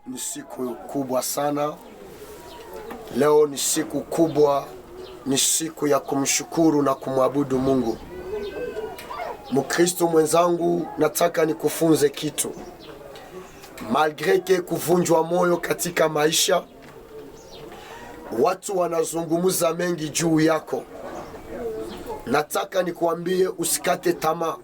Ni siku kubwa sana. Leo ni siku kubwa, ni siku ya kumshukuru na kumwabudu Mungu. Mkristo mwenzangu, nataka nikufunze kitu. Malgré kuvunjwa moyo katika maisha, watu wanazungumza mengi juu yako. Nataka nikuambie usikate tamaa.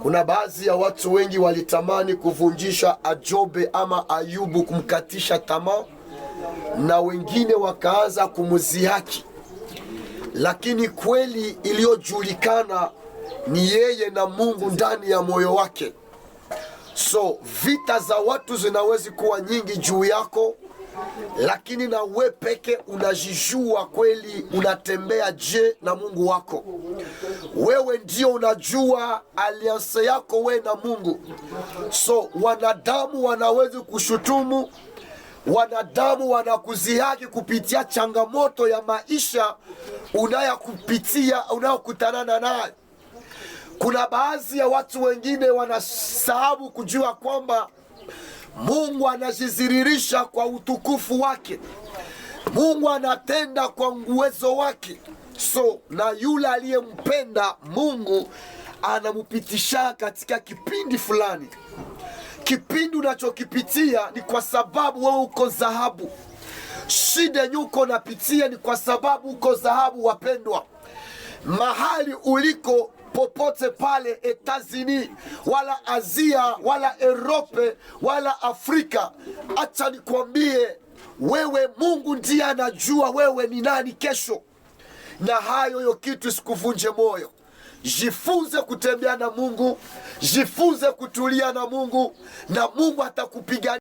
Kuna baadhi ya watu wengi walitamani kuvunjisha Ajobe ama Ayubu, kumkatisha tamaa, na wengine wakaanza kumzihaki. Lakini kweli iliyojulikana ni yeye na Mungu ndani ya moyo wake. So vita za watu zinawezi kuwa nyingi juu yako, lakini na we peke unajijua kweli unatembea je na Mungu wako. Wewe ndio unajua alliance yako we na Mungu. So wanadamu wanawezi kushutumu, wanadamu wanakuzihaki kupitia changamoto ya maisha unayokutana nayo. Kuna baadhi ya watu wengine wanasahabu kujua kwamba Mungu anajiziririsha kwa utukufu wake. Mungu anatenda kwa uwezo wake. So na yule aliyempenda Mungu anamupitisha katika kipindi fulani. Kipindi unachokipitia ni kwa sababu wewe uko dhahabu. Shida nyuko napitia ni kwa sababu uko dhahabu, wapendwa. Mahali uliko popote pale, Etazini wala Asia wala Europe wala Afrika, acha nikwambie wewe, Mungu ndiye anajua wewe ni nani kesho. Na hayo kitu sikuvunje moyo. Jifunze kutembea na Mungu, jifunze kutulia na Mungu, na Mungu atakupigania.